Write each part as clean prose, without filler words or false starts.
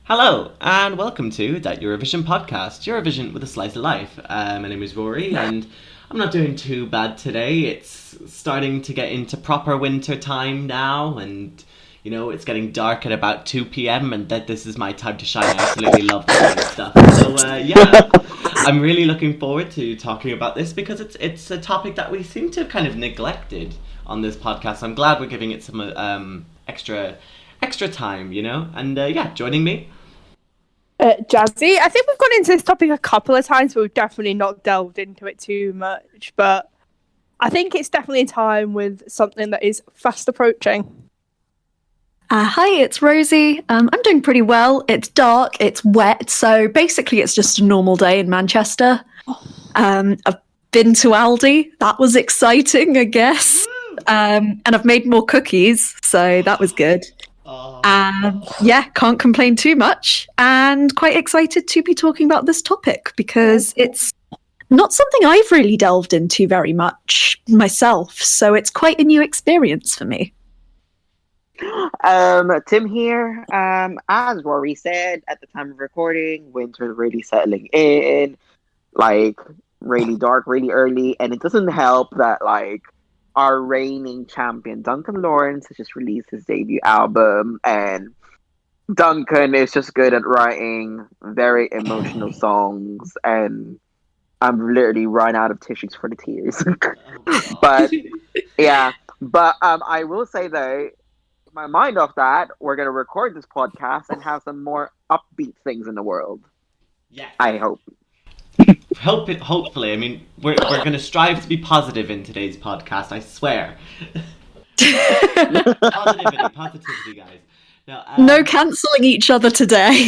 Hello, and welcome to that Eurovision podcast, Eurovision with a slice of life. My name is Rory, and I'm not doing too bad today. It's starting to get into proper winter time now, and it's getting dark at about 2 p.m, and that this is my time to shine. I absolutely love that kind of stuff. So, yeah, I'm really looking forward to talking about this because it's a topic that we seem to have kind of neglected on this podcast. I'm glad we're giving it some extra time, and joining me. Jazzi, I think we've gone into this topic a couple of times, but we've definitely not delved into it too much. But I think it's definitely a time with something that is fast approaching. Hi, it's Rosie. I'm doing pretty well. It's dark, it's wet, so basically it's just a normal day in Manchester. I've been to Aldi. That was exciting, I guess. And I've made more cookies, so that was good. Can't complain too much, and quite excited to be talking about this topic because it's not something I've really delved into very much myself, so it's quite a new experience for me. Tim here. As Rory said, at the time of recording, winter's really settling in, like really dark, really early, and it doesn't help that our reigning champion Duncan Lawrence has just released his debut album, and Duncan is just good at writing very emotional songs, and I'm literally run out of tissues for the tears. But I will say though, my mind off that, we're gonna record this podcast and have some more upbeat things in the world. Yeah, I hope. Hopefully. I mean, we're going to strive to be positive in today's podcast, I swear. Positivity, guys. No cancelling each other today.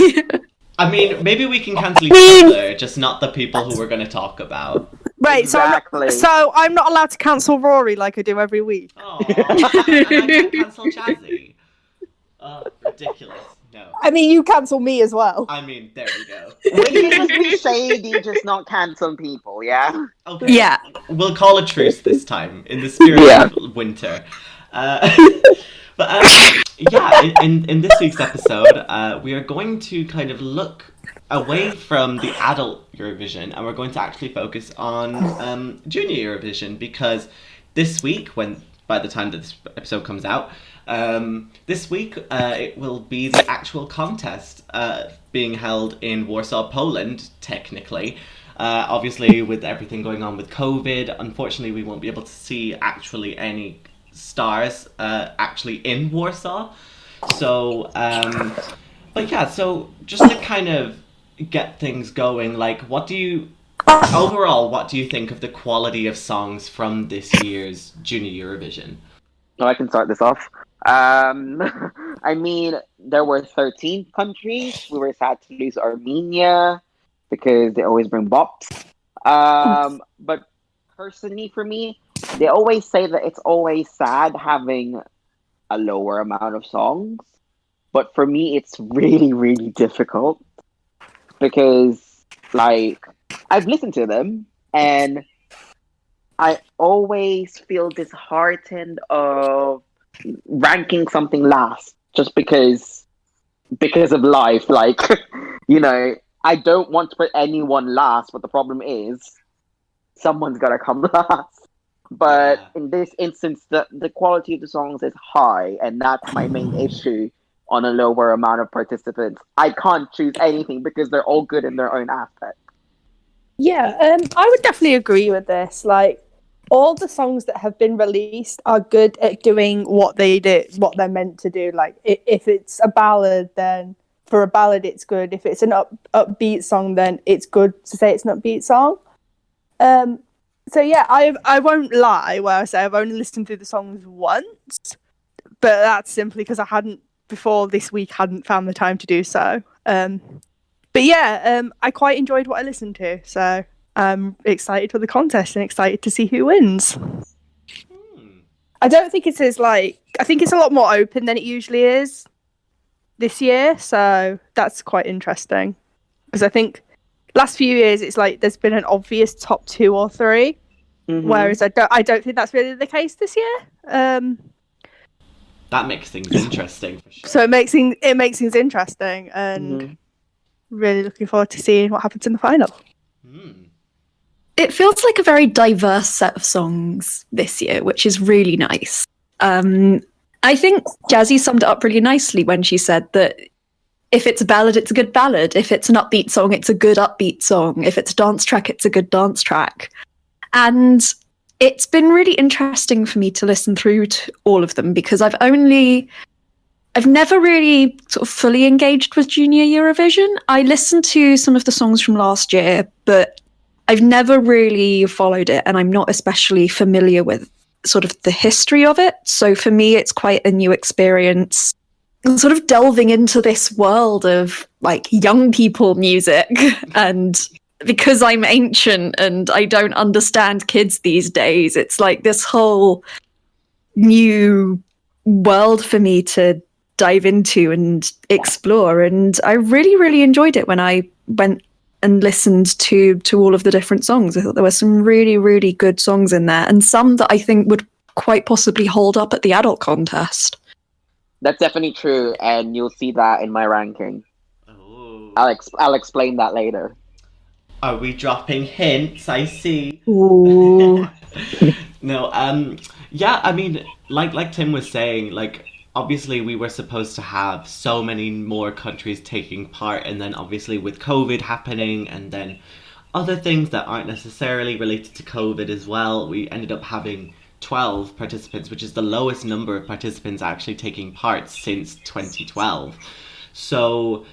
I mean, maybe we can cancel each other, just not the people who we're going to talk about. Right, exactly. So I'm not allowed to cancel Rory like I do every week. Oh, and I can't cancel Jazzi. Oh, ridiculous. No. I mean, you cancel me as well. I mean, there we go. We can just be shady, just not cancel people, yeah? Okay. Yeah. We'll call a truce this time, in the spirit of winter. In this week's episode, we are going to kind of look away from the adult Eurovision, and we're going to actually focus on Junior Eurovision, because this week, by the time that this episode comes out, this week it will be the actual contest being held in Warsaw, Poland, technically. Obviously, with everything going on with COVID, unfortunately we won't be able to see actually any stars actually in Warsaw. So, so just to kind of get things going, what do you think of the quality of songs from this year's Junior Eurovision? I can start this off. I mean, there were 13 countries. We were sad to lose Armenia because they always bring bops. But personally, for me, they always say that it's always sad having a lower amount of songs. But for me, it's really, really difficult because, I've listened to them and I always feel disheartened of ranking something last just because of life. I don't want to put anyone last, but the problem is someone's got to come last. But in this instance, the quality of the songs is high, and that's my main issue on a lower amount of participants. I can't choose anything because they're all good in their own aspect. Yeah, I would definitely agree with this. All the songs that have been released are good at doing what they do, what they're meant to do. If it's a ballad, then for a ballad it's good. If it's an upbeat song, then it's good to say it's an upbeat song. I won't lie where I say I've only listened to the songs once, but that's simply because I hadn't found the time to do so. I quite enjoyed what I listened to, so I'm excited for the contest and excited to see who wins. I don't think it's I think it's a lot more open than it usually is this year, so that's quite interesting. Because I think last few years it's there's been an obvious top 2 or 3, whereas I don't think that's really the case this year. That makes things interesting for sure. So it makes things interesting, and really looking forward to seeing what happens in the final. It feels like a very diverse set of songs this year, which is really nice. I think Jazzi summed it up really nicely when she said that if it's a ballad, it's a good ballad. If it's an upbeat song, it's a good upbeat song. If it's a dance track, it's a good dance track. And it's been really interesting for me to listen through to all of them because I've never really sort of fully engaged with Junior Eurovision. I listened to some of the songs from last year, but I've never really followed it, and I'm not especially familiar with sort of the history of it. So for me, it's quite a new experience, sort of delving into this world of like young people music. And because I'm ancient and I don't understand kids these days, it's like this whole new world for me to dive into and explore. And I really, really enjoyed it when I went and listened to all of the different songs. I thought there were some really, really good songs in there, and some that I think would quite possibly hold up at the adult contest. That's definitely true, and you'll see that in my ranking. Oh. I'll explain that later. Are we dropping hints? I see. Ooh. No, yeah, I mean, like Tim was saying, like, obviously we were supposed to have so many more countries taking part, and then obviously with COVID happening, and then other things that aren't necessarily related to COVID as well, we ended up having 12 participants, which is the lowest number of participants actually taking part since 2012. So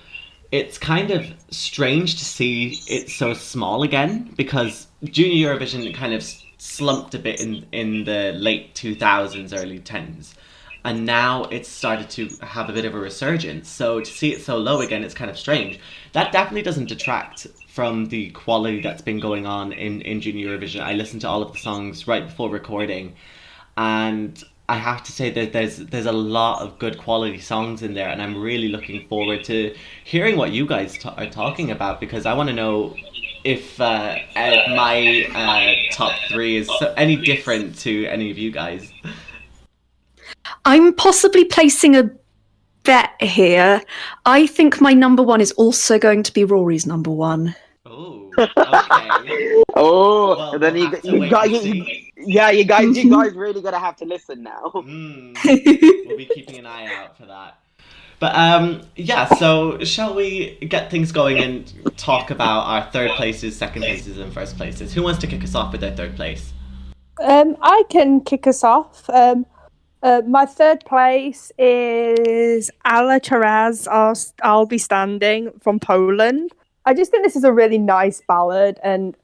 it's kind of strange to see it so small again, because Junior Eurovision kind of slumped a bit in the late 2000s, early 10s. And now it's started to have a bit of a resurgence. So to see it so low again, it's kind of strange. That definitely doesn't detract from the quality that's been going on in Junior Eurovision. I listened to all of the songs right before recording, and I have to say that there's a lot of good quality songs in there, and I'm really looking forward to hearing what you guys are talking about, because I want to know if my top 3 is any different to any of you guys. I'm possibly placing a bet here. I think my number 1 is also going to be Rory's number 1. Oh, okay. Oh, Well, then we'll have to wait and see. you guys really gotta have to listen now. We'll be keeping an eye out for that. But yeah, so shall we get things going and talk about our third places, second places, and first places? Who wants to kick us off with their third place? I can kick us off. My third place is Ala Taraz, I'll Be Standing from Poland. I just think this is a really nice ballad, and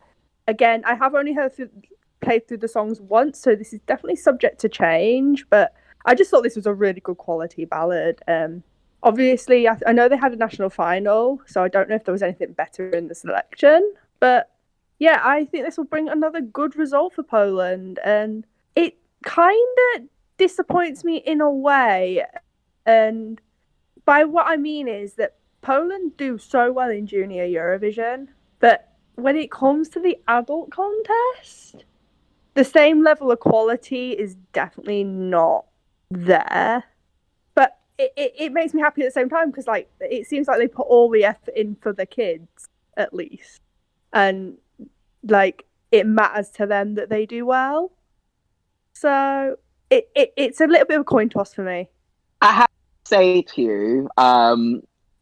again, I have only played through the songs once, so this is definitely subject to change, but I just thought this was a really good quality ballad. Obviously, I know they had a national final, so I don't know if there was anything better in the selection, but yeah, I think this will bring another good result for Poland, and it kind of disappoints me in a way, and by what I mean is that Poland do so well in Junior Eurovision, but when it comes to the adult contest, the same level of quality is definitely not there. But it makes me happy at the same time, because like it seems like they put all the effort in for the kids, at least, and like it matters to them that they do well. So it's a little bit of a coin toss for me. I have to say to you,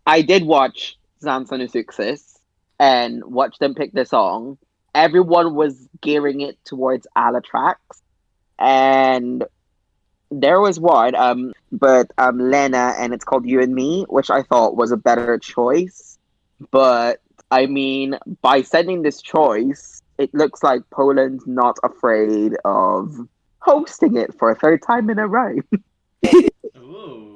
I did watch Zamsanu Success and watch them pick the song. Everyone was gearing it towards Ala tracks, and there was one, but Lena, and it's called You and Me, which I thought was a better choice. But I mean, by sending this choice, it looks like Poland's not afraid of hosting it for a third time in a row. Ooh.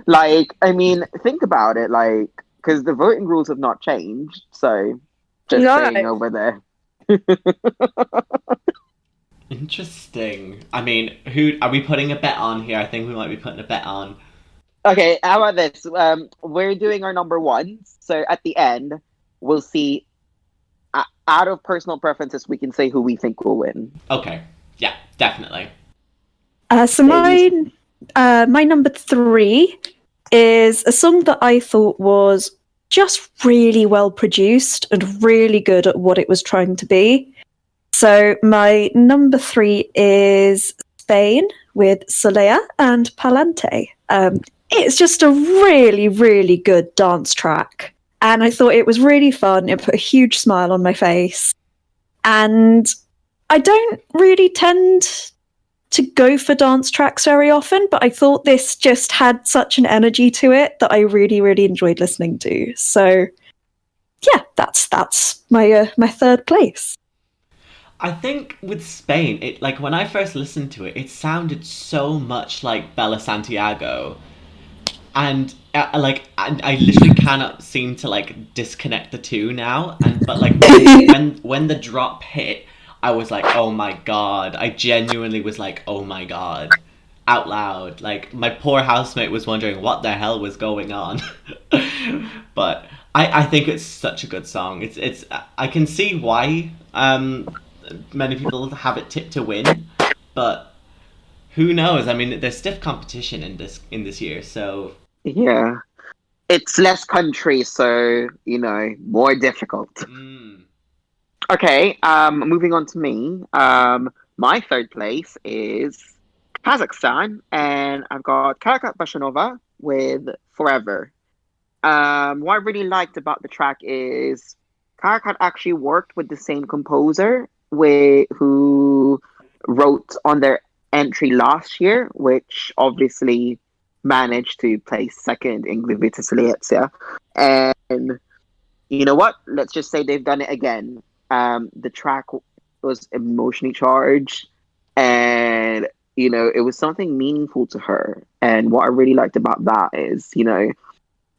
Like, I mean, think about it, like, because the voting rules have not changed, so just saying over there. Interesting. I mean, who are we putting a bet on here? I think we might be putting a bet on. Okay, how about this? We're doing our number 1, so at the end, we'll see, out of personal preferences, we can say who we think will win. Okay. Yeah, definitely. So My number 3 is a song that I thought was just really well produced and really good at what it was trying to be. So my number 3 is Spain with Solea and Palante. It's just a really, really good dance track. And I thought it was really fun. It put a huge smile on my face. And I don't really tend to go for dance tracks very often, but I thought this just had such an energy to it that I really, really enjoyed listening to. So, yeah, that's my my third place. I think with Spain, it like when I first listened to it, it sounded so much like Bella Santiago, and I literally cannot seem to like disconnect the two now. And but like when the drop hit, I was like, oh my god! I genuinely was like, oh my god, out loud. Like my poor housemate was wondering what the hell was going on. But I think it's such a good song. It's I can see why many people have it tipped to win, but who knows? I mean, there's stiff competition in this year, so Yeah. It's less country, so, more difficult. Okay, moving on to me. My third place is Kazakhstan, and I've got Karakat Bashanova with Forever. What I really liked about the track is Karakat actually worked with the same composer who wrote on their entry last year, which obviously managed to place second in Glivita Slietsia. And you know what? Let's just say they've done it again. The track was emotionally charged, and it was something meaningful to her. And what I really liked about that is,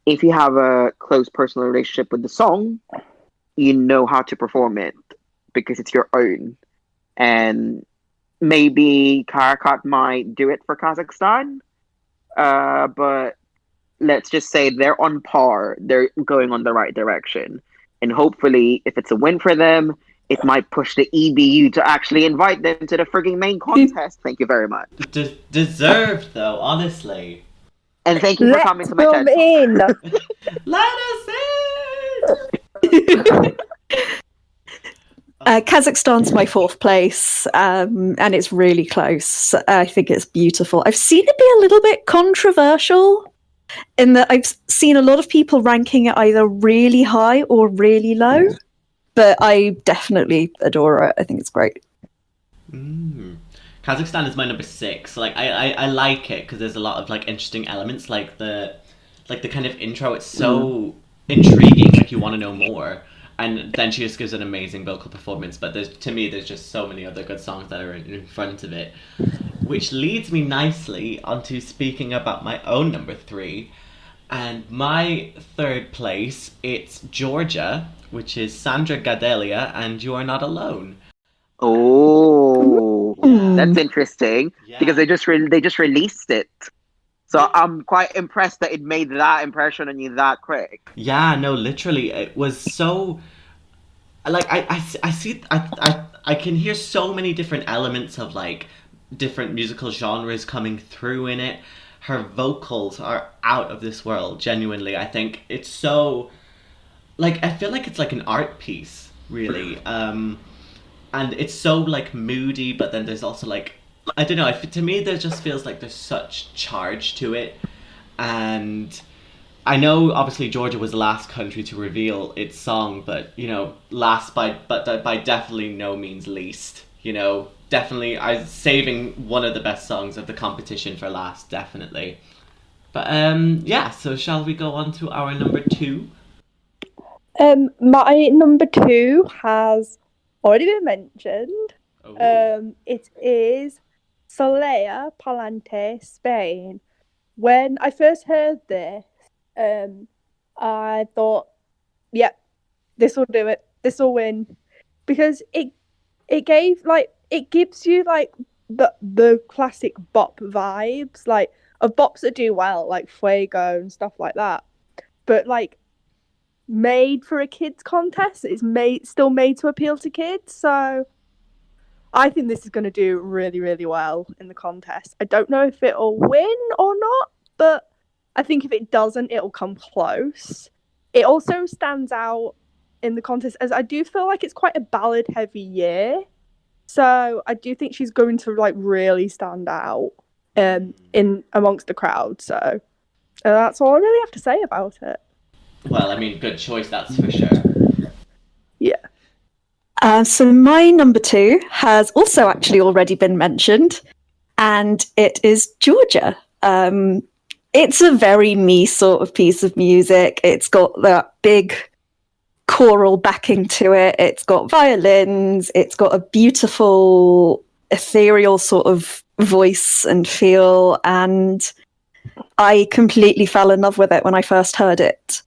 if you have a close personal relationship with the song, you know how to perform it because it's your own. And maybe Karakat might do it for Kazakhstan, but let's just say they're on par. They're going on the right direction. And hopefully, if it's a win for them, it might push the EBU to actually invite them to the frigging main contest. Thank you very much. Deserved though, honestly. And thank you for coming to my TED Talk. Let us in! Kazakhstan's my 4th place, and it's really close. I think it's beautiful. I've seen it be a little bit controversial in that I've seen a lot of people ranking it either really high or really low, but I definitely adore it. I think it's great. Kazakhstan is my number 6. Like I like it because there's a lot of like interesting elements, like the kind of intro. It's so intriguing, like you want to know more. And then she just gives an amazing vocal performance. But to me, there's just so many other good songs that are in front of it. Which leads me nicely onto speaking about my own number 3. And my third place, it's Georgia, which is Sandra Gadelia and You Are Not Alone. Oh, that's interesting. Yeah. Because they just released it. So I'm quite impressed that it made that impression on you that quick. Yeah, no, literally, it was so. Like I can hear so many different elements of like different musical genres coming through in it. Her vocals are out of this world. Genuinely, I think it's so. Like I feel like it's like an art piece, really. And it's so like moody, but then there's also like. I don't know, to me there just feels like there's such charge to it. And I know obviously Georgia was the last country to reveal its song, but last by definitely no means least. Definitely I'm saving one of the best songs of the competition for last, definitely. But yeah, so shall we go on to our number 2? My number 2 has already been mentioned. It is Solea Palante, Spain. When I first heard this, I thought, yep, this will do it. This will win, because it gives you like the classic bop vibes, like of bops that do well, like Fuego and stuff like that. But like made for a kids contest, it's still made to appeal to kids. So I think this is going to do really, really well in the contest. I don't know if it'll win or not, but I think if it doesn't, it'll come close. It also stands out in the contest as I do feel like it's quite a ballad-heavy year. So I do think she's going to like really stand out in amongst the crowd. So that's all I really have to say about it. Well, I mean, good choice, that's for sure. Yeah. So my number 2 has also actually already been mentioned, and it is Georgia. It's a very me sort of piece of music. It's got that big choral backing to it. It's got violins. It's got a beautiful ethereal sort of voice and feel, and I completely fell in love with it when I first heard it.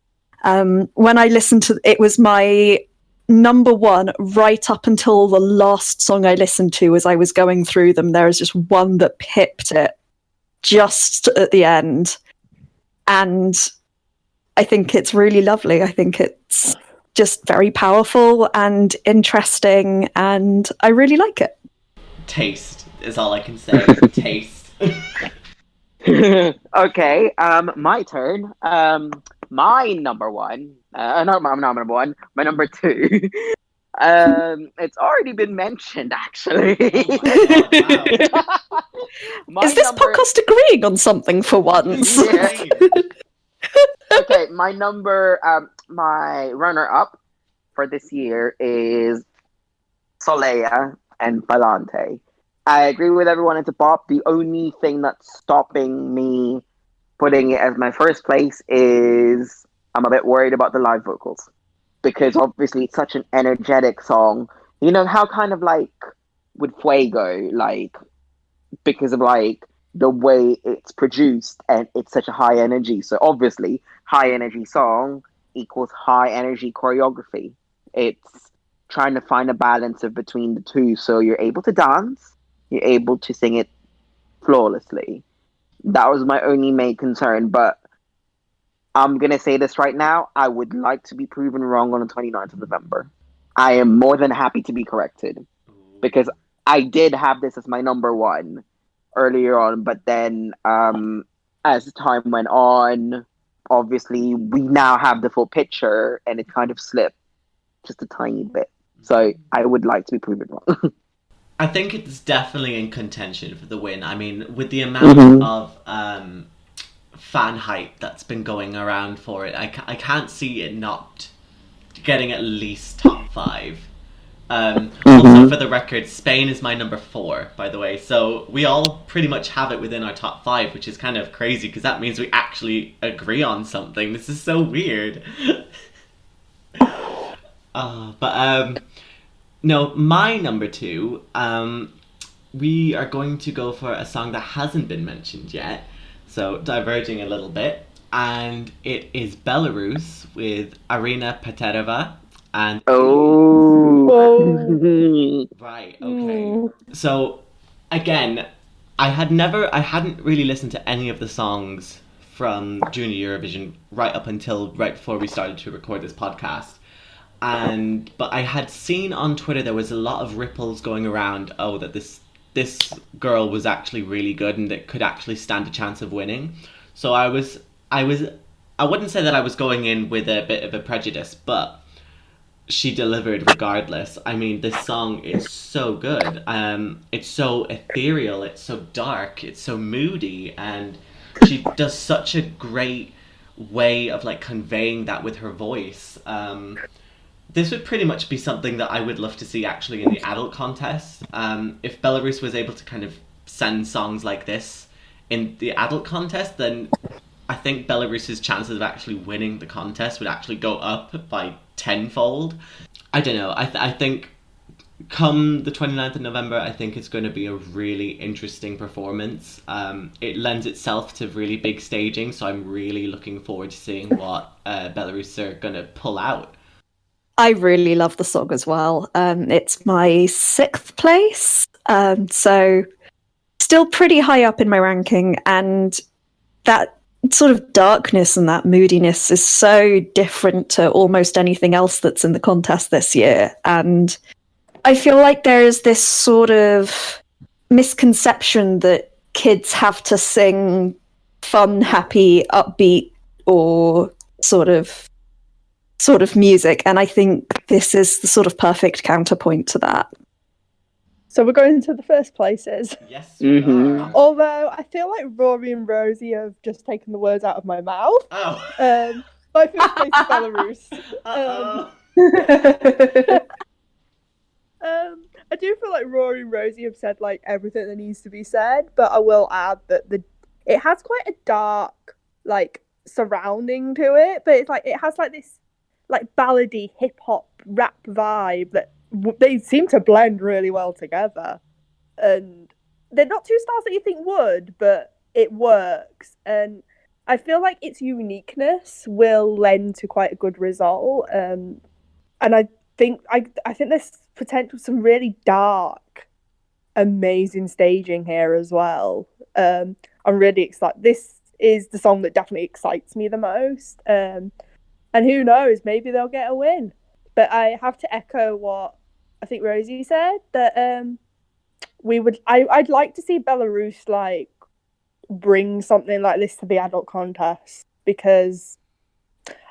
When I listened to it, was my number 1 right up until the last song I listened to as I was going through them. There is just one that pipped it just at the end, and I think it's really lovely. I think it's just very powerful and interesting, and I really like it. Taste is all I can say. Taste. Okay, my turn. My number 1, not my number 1, my number 2. It's already been mentioned, actually. Wow. Is this podcast agreeing on something for once? Yeah. Okay, my runner-up for this year is Solea and Palante. I agree with everyone at the pop. The only thing that's stopping me putting it as my first place is I'm a bit worried about the live vocals. Because obviously it's such an energetic song. You know how kind of like with Fuego, like because of like the way it's produced and it's such a high energy. So obviously high energy song equals high energy choreography. It's trying to find a balance of between the two, so you're able to dance, you're able to sing it flawlessly. That was my only main concern, but I'm going to say this right now. I would like to be proven wrong on the 29th of November. I am more than happy to be corrected, because I did have this as my number 1 earlier on, but then as time went on, obviously we now have the full picture and it kind of slipped just a tiny bit. So I would like to be proven wrong. I think it's definitely in contention for the win. I mean, with the amount of fan hype that's been going around for it, I can't see it not getting at least top 5. Also, for the record, Spain is my number 4, by the way, so we all pretty much have it within our top 5, which is kind of crazy because that means we actually agree on something. This is so weird. No, my number 2, we are going to go for a song that hasn't been mentioned yet, so diverging a little bit, and it is Belarus with Arina Petereva and... Right, okay. So, again, I hadn't really listened to any of the songs from Junior Eurovision right up until right before we started to record this podcast. But I had seen on Twitter there was a lot of ripples going around, that this girl was actually really good and that could actually stand a chance of winning. So I wouldn't say that I was going in with a bit of a prejudice, but she delivered regardless. I mean, this song is so good. It's so ethereal, it's so dark, it's so moody, and she does such a great way of like conveying that with her voice. This would pretty much be something that I would love to see actually in the adult contest. If Belarus was able to kind of send songs like this in the adult contest, then I think Belarus's chances of actually winning the contest would actually go up by tenfold. I don't know. I think come the 29th of November, I think it's going to be a really interesting performance. It lends itself to really big staging, so I'm really looking forward to seeing what Belarus are going to pull out. I really love the song as well. It's my 6th place, so still pretty high up in my ranking, and that sort of darkness and that moodiness is so different to almost anything else that's in the contest this year, and I feel like there is this sort of misconception that kids have to sing fun, happy, upbeat, or sort of music, and I think this is the sort of perfect counterpoint to that. So we're going to the first places. Yes, we are. Although I feel like Rory and Rosie have just taken the words out of my mouth. Oh. My first place is Belarus. I do feel like Rory and Rosie have said like everything that needs to be said, but I will add that it has quite a dark like surrounding to it, but it's like it has like this like ballady hip hop rap vibe that they seem to blend really well together, and they're not two styles that you think would, but it works, and I feel like its uniqueness will lend to quite a good result, and I think there's potential for some really dark, amazing staging here as well. I'm really excited. This is the song that definitely excites me the most, and who knows, maybe they'll get a win. But I have to echo what I think Rosie said, that I'd like to see Belarus like bring something like this to the adult contest, because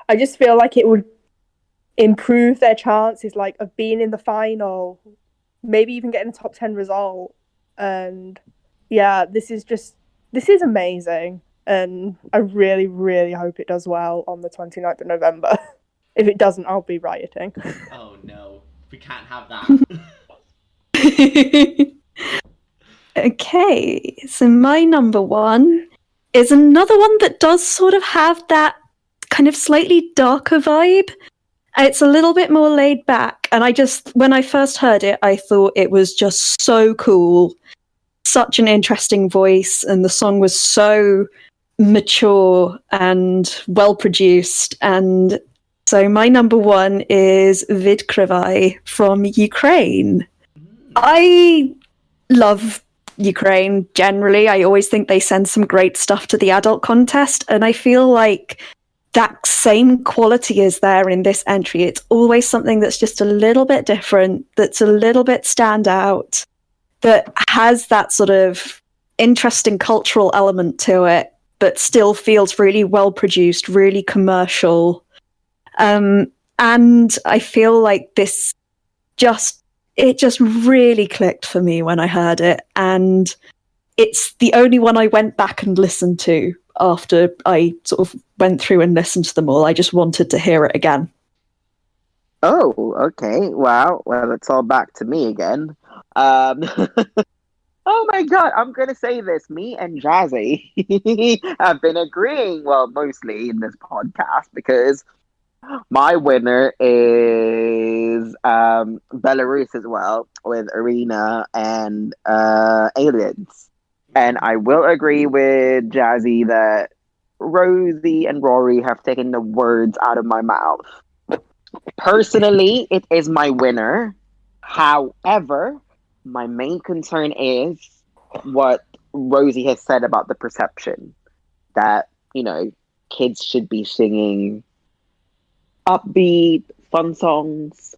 I just feel like it would improve their chances like of being in the final, maybe even getting a top 10 result. And yeah, this is amazing, and I really, really hope it does well on the 29th of November. If it doesn't, I'll be rioting. Oh no, we can't have that. Okay, so my number one is another one that does sort of have that kind of slightly darker vibe. It's a little bit more laid back, and when I first heard it, I thought it was just so cool. Such an interesting voice, and the song was so mature and well produced. And so my number one is Vidkravi from Ukraine. I love Ukraine generally. I always think they send some great stuff to the adult contest, and I feel like that same quality is there in this entry. It's always something that's just a little bit different, that's a little bit standout, that has that sort of interesting cultural element to it, but still feels really well produced, really commercial. And I feel like it just really clicked for me when I heard it, and it's the only one I went back and listened to after I sort of went through and listened to them all. I just wanted to hear it again. Oh, okay. Wow. Well, it's all back to me again. Oh my god, I'm gonna say this. Me and Jazzi have been agreeing, well, mostly in this podcast, because my winner is Belarus as well, with Arena and Aliens. And I will agree with Jazzi that Rosie and Rory have taken the words out of my mouth. Personally, it is my winner. However, my main concern is what Rosie has said about the perception that, kids should be singing upbeat, fun songs.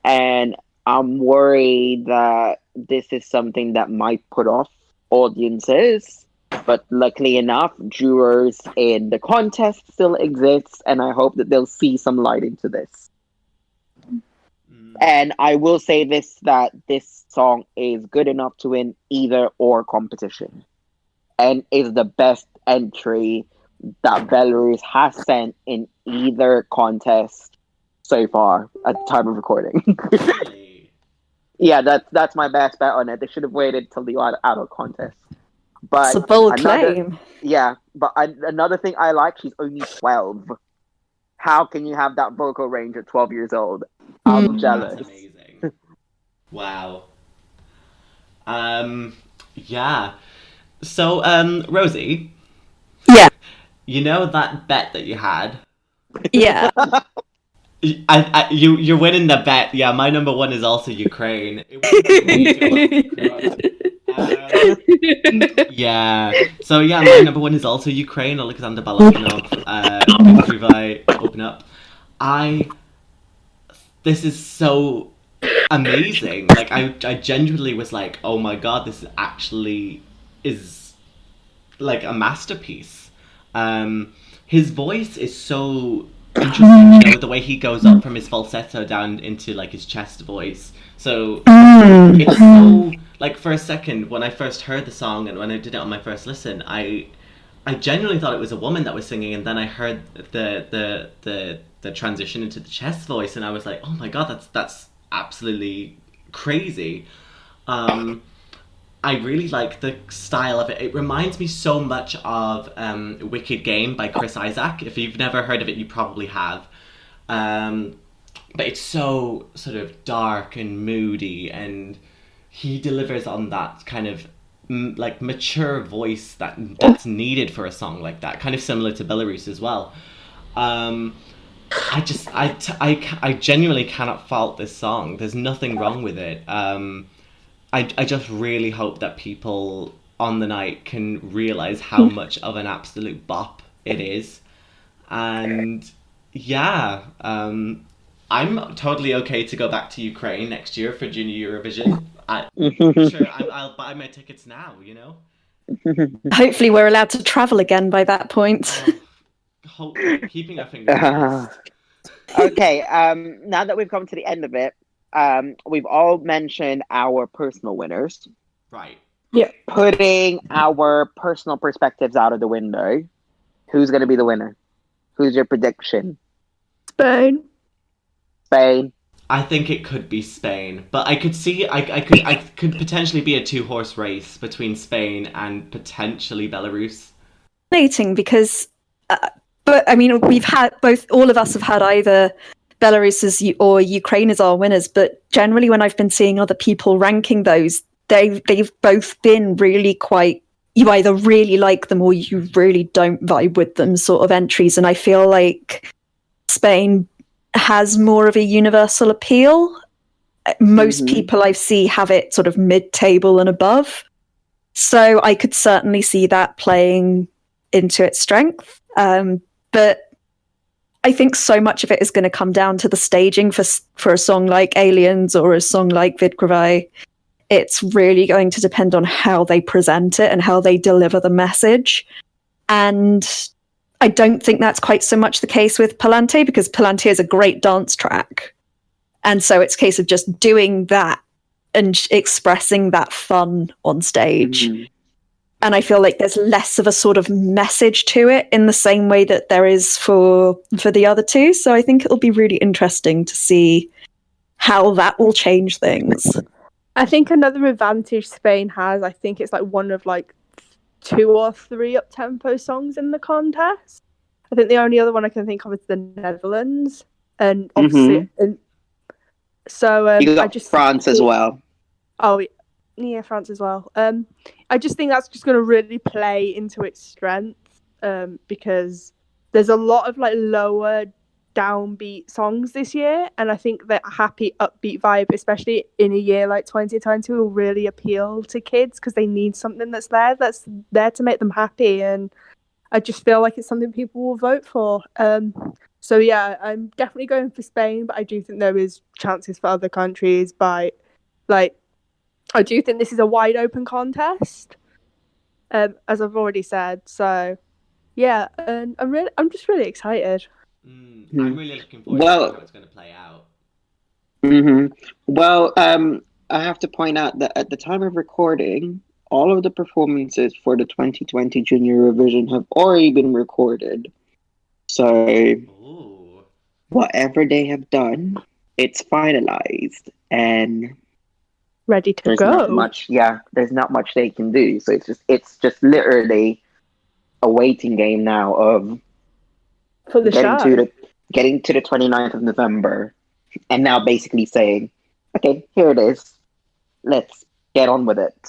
And I'm worried that this is something that might put off audiences. But luckily enough, jurors in the contest still exists, and I hope that they'll see some light into this. And I will say this, that this song is good enough to win either or competition, and is the best entry that Belarus has sent in either contest so far at the time of recording. Yeah, that's my best bet on it. They should have waited till the adult contest. But it's a bold claim. Yeah, but another thing I like, she's only 12. How can you have that vocal range at 12 years old? I'm jealous. That's amazing. Wow. Yeah. So, Rosie. Yeah. You know that bet that you had? Yeah. You're winning the bet. Yeah, my number one is also Ukraine. Yeah. So yeah, my number one is also Ukraine. Alexander Balabanov, Vidkravi, Open Up. This is so amazing. Like I genuinely was like, oh my god, this actually is like a masterpiece. His voice is so interesting, you know, the way he goes up from his falsetto down into like his chest voice. So it's so like, for a second when I first heard the song and when I did it on my first listen, I genuinely thought it was a woman that was singing, and then I heard the transition into the chest voice, and I was like, oh my god, that's absolutely crazy. I really like the style of it. It reminds me so much of Wicked Game by Chris Isaak. If you've never heard of it, you probably have. But it's so sort of dark and moody, and he delivers on that kind of like mature voice that's needed for a song like that, kind of similar to Belarus as well. I genuinely cannot fault this song. There's nothing wrong with it. I just really hope that people on the night can realize how much of an absolute bop it is. And yeah, I'm totally okay to go back to Ukraine next year for Junior Eurovision. I'll buy my tickets now, you know? Hopefully we're allowed to travel again by that point. Keeping our fingers crossed. Okay, now that we've come to the end of it, we've all mentioned our personal winners. Right. Yeah. Putting our personal perspectives out of the window, who's going to be the winner? Who's your prediction? Spain. Spain. I think it could be Spain, but I could see I could potentially be a 2-horse race between Spain and potentially Belarus. Fascinating, because, but I mean, all of us have had either Belarus or Ukraine as our winners, but generally when I've been seeing other people ranking those, they've both been really quite, you either really like them or you really don't vibe with them sort of entries, and I feel like Spain has more of a universal appeal. Most people I see have it sort of mid-table and above, so I could certainly see that playing into its strength. But I think so much of it is going to come down to the staging for a song like Aliens or a song like Vidkravi. It's really going to depend on how they present it and how they deliver the message. And I don't think that's quite so much the case with Palante, because Palante is a great dance track. And so it's a case of just doing that and expressing that fun on stage. And I feel like there's less of a sort of message to it in the same way that there is for the other two. So I think it'll be really interesting to see how that will change things. I think another advantage Spain has, I think it's like one of like 2 or 3 up-tempo songs in the contest. I think the only other one I can think of is the Netherlands, and obviously, and so you got I just France as well. Oh yeah, France as well. I just think that's just going to really play into its strength, because there's a lot of like lower downbeat songs this year, and I think that a happy upbeat vibe, especially in a year like 2020, will really appeal to kids because they need something that's there to make them happy, and I just feel like it's something people will vote for. So yeah, I'm definitely going for Spain, but I do think there is chances for other countries. By like, I do think this is a wide open contest, as I've already said. So yeah, and I'm just really excited. I'm really looking forward to how it's going to play out. Well, I have to point out that at the time of recording, all of the performances for the 2020 Junior Eurovision have already been recorded. So whatever they have done, it's finalized and ready to there's go. There's not much they can do. So it's just literally a waiting game now of for the getting to the 29th of November, and now basically saying, okay, here it is. Let's get on with it.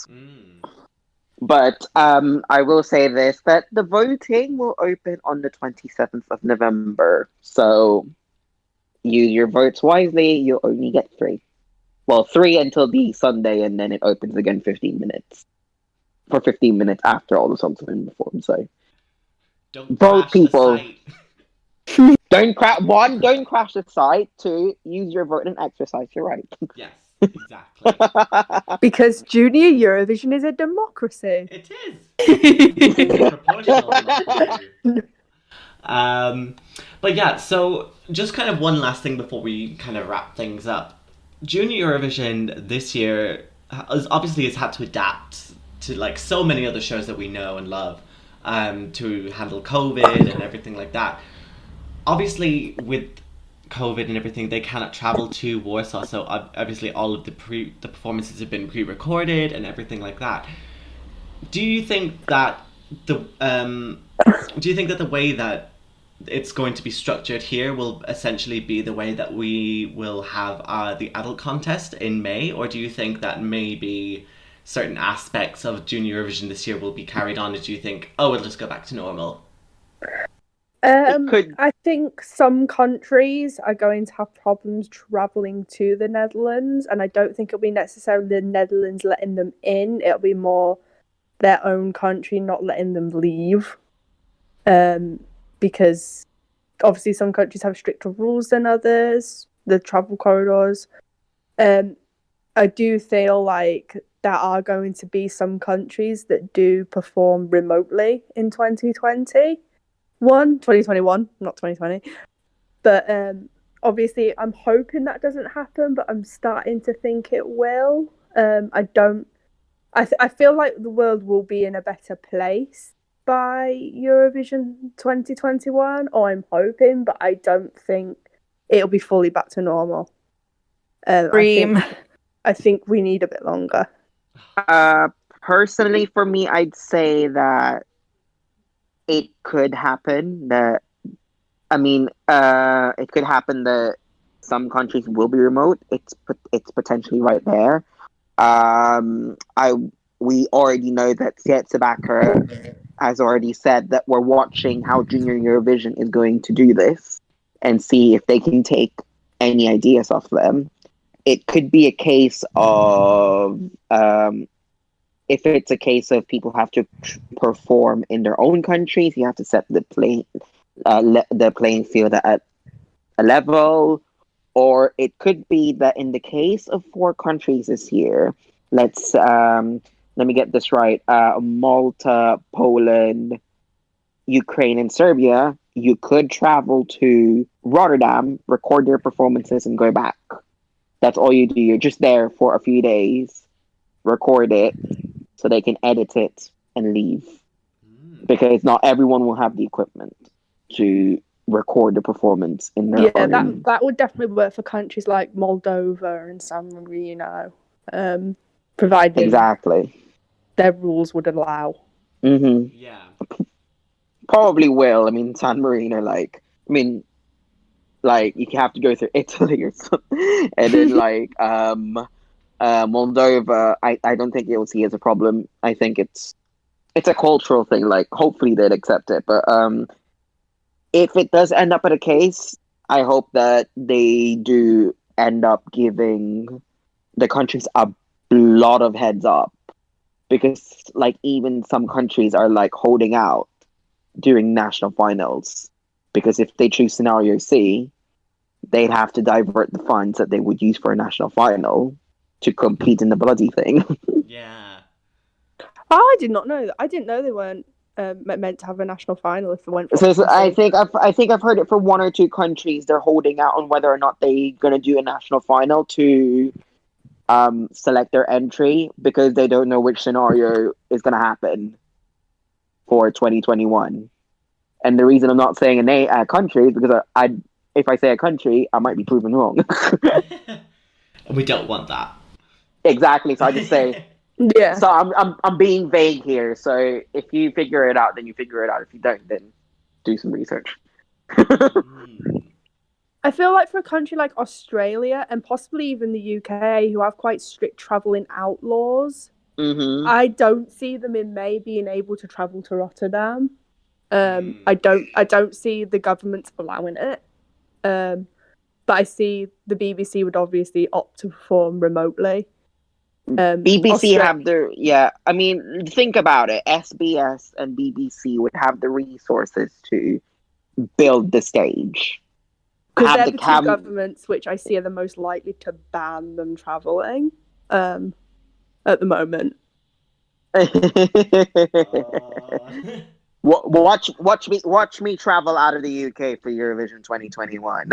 But I will say this, that the voting will open on the 27th of November. So use your votes wisely. You'll only get 3. Well, 3 until the Sunday, and then it opens again 15 minutes. For 15 minutes after all the songs have been performed. So don't vote, people. The Don't crash the site. 2, use your vote and exercise your right. Yes. Exactly. Because Junior Eurovision is a democracy. It is. It's a proportional democracy. But yeah, so just kind of one last thing before we kind of wrap things up. Junior Eurovision this year has had to adapt to like so many other shows that we know and love, to handle COVID and everything like that. Obviously, with COVID and everything, they cannot travel to Warsaw, so obviously all of the performances have been pre-recorded and everything like that. Do you think that the way that it's going to be structured here will essentially be the way that we will have the adult contest in May, or do you think that maybe certain aspects of Junior Eurovision this year will be carried on? Or do you think, oh, it'll just go back to normal? I think some countries are going to have problems travelling to the Netherlands, and I don't think it'll be necessarily the Netherlands letting them in. It'll be more their own country not letting them leave. Because obviously some countries have stricter rules than others, the travel corridors. I do feel like there are going to be some countries that do perform remotely in 2021, not 2020. But obviously I'm hoping that doesn't happen, but I'm starting to think it will. I feel like the world will be in a better place by Eurovision 2021, or I'm hoping, but I don't think it'll be fully back to normal. I think we need a bit longer. Personally, for me, I'd say that it could happen that it could happen that some countries will be remote. It's potentially right there. We already know that Jazzi has already said that we're watching how Junior Eurovision is going to do this and see if they can take any ideas off them. It could be a case of if it's a case of people have to perform in their own countries, you have to set the playing field at a level. Or it could be that in the case of 4 countries this year, let me get this right, Malta, Poland, Ukraine, and Serbia, you could travel to Rotterdam, record their performances, and go back. That's all you do. You're just there for a few days, record it, so they can edit it and leave. Because not everyone will have the equipment to record the performance in their own. that would definitely work for countries like Moldova and San Marino, provided exactly their rules would allow. Mm-hmm. Yeah, probably will. I mean, San Marino, you have to go through Italy or something, and then Moldova, I don't think you'll see as a problem. I think it's a cultural thing. Like, hopefully they'd accept it, but if it does end up at a case, I hope that they do end up giving the countries a lot of heads up, because even some countries are holding out during national finals, because if they choose scenario C, they'd have to divert the funds that they would use for a national final to compete in the bloody thing. Yeah. Oh, I did not know that. I didn't know they weren't meant to have a national final if they went for So I think I've heard it for 1 or 2 countries. They're holding out on whether or not they're going to do a national final to select their entry, because they don't know which scenario is going to happen for 2021. And the reason I'm not saying a country is because if I say a country, I might be proven wrong. We don't want that. Exactly. So I just say. Yeah. So I'm being vague here. So if you figure it out, then you figure it out. If you don't, then do some research. I feel like for a country like Australia and possibly even the UK, who have quite strict travelling out laws, I don't see them in May being able to travel to Rotterdam. I don't see the government allowing it. But I see the BBC would obviously opt to perform remotely. BBC have I mean, think about it. SBS and BBC would have the resources to build the stage, Because have they're the the cam. two governments which I see are the most likely to ban them travelling at the moment. Watch me travel out of the UK for Eurovision 2021.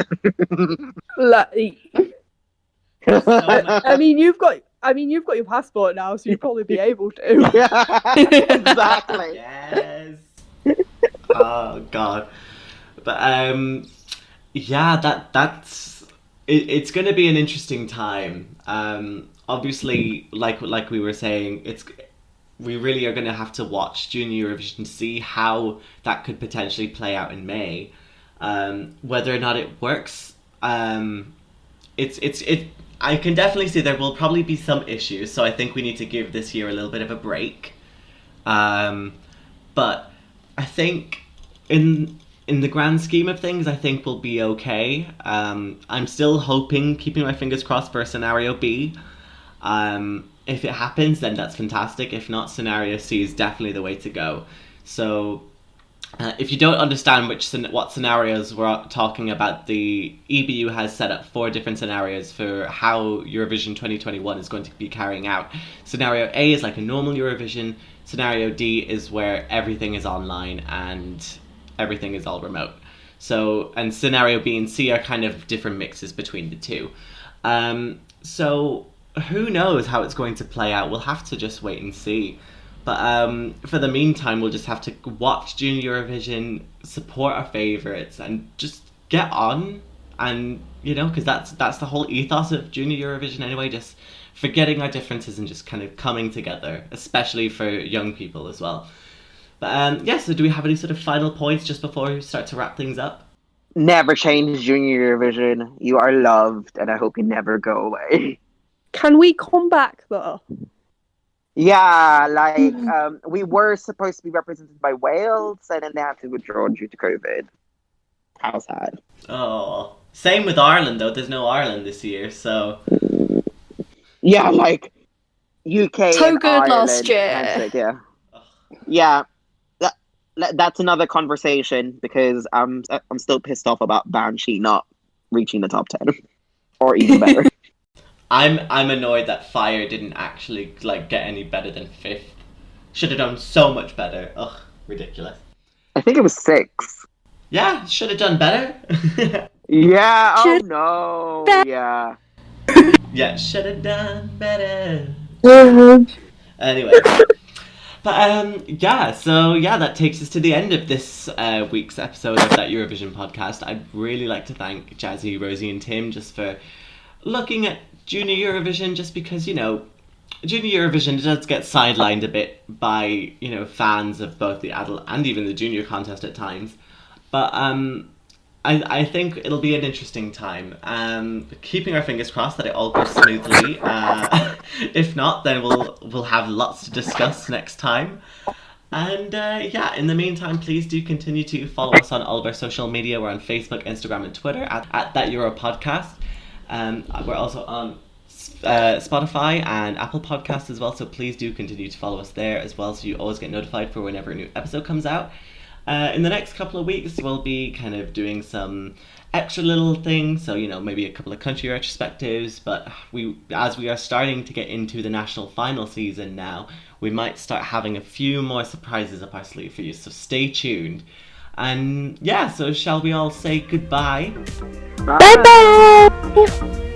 I mean, you've got your passport now, so you'd probably be able to. Exactly. Yes. Oh God. But yeah, that's it's going to be an interesting time. Obviously, like we were saying, we really are going to have to watch Junior Eurovision to see how that could potentially play out in May. Whether or not it works, it. I can definitely see there will probably be some issues, so I think we need to give this year a little bit of a break. But I think in the grand scheme of things, I think we'll be okay. I'm still hoping, keeping my fingers crossed for scenario B. If it happens, then that's fantastic. If not, scenario C is definitely the way to go. So if you don't understand what scenarios we're talking about, the EBU has set up 4 different scenarios for how Eurovision 2021 is going to be carrying out. Scenario A is like a normal Eurovision. Scenario D is where everything is online and everything is all remote. So, and scenario B and C are kind of different mixes between the two. So who knows how it's going to play out? We'll have to just wait and see. But for the meantime, we'll just have to watch Junior Eurovision, support our favourites, and just get on. And, because that's the whole ethos of Junior Eurovision anyway, just forgetting our differences and just kind of coming together, especially for young people as well. But so do we have any sort of final points just before we start to wrap things up? Never change Junior Eurovision. You are loved, and I hope you never go away. Can we come back, though? Yeah, we were supposed to be represented by Wales, and then they had to withdraw due to COVID. How sad. Oh, same with Ireland, though. There's no Ireland this year, so... Yeah, UK So and good Ireland. last year. Yeah. That's another conversation, because I'm still pissed off about Banshee not reaching the top 10. Or even better. I'm annoyed that Fire didn't actually get any better than 5th. Should have done so much better. Ugh, ridiculous. I think it was 6. Yeah, should have done better. Yeah, oh no. Yeah. Yeah, should have done better. Anyway. But that takes us to the end of this week's episode of that Eurovision podcast. I'd really like to thank Jazzi, Rosie and Tim just for looking at Junior Eurovision, just because, Junior Eurovision does get sidelined a bit by, fans of both the adult and even the junior contest at times. But I think it'll be an interesting time. Keeping our fingers crossed that it all goes smoothly. If not, then we'll have lots to discuss next time. And in the meantime, please do continue to follow us on all of our social media. We're on Facebook, Instagram, and Twitter at That Euro Podcast. We're also on Spotify and Apple Podcasts as well, so please do continue to follow us there as well, so you always get notified for whenever a new episode comes out. In the next couple of weeks, we'll be kind of doing some extra little things, so maybe a couple of country retrospectives, but as we are starting to get into the national final season now, we might start having a few more surprises up our sleeve for you, so stay tuned. And so shall we all say goodbye? Bye bye!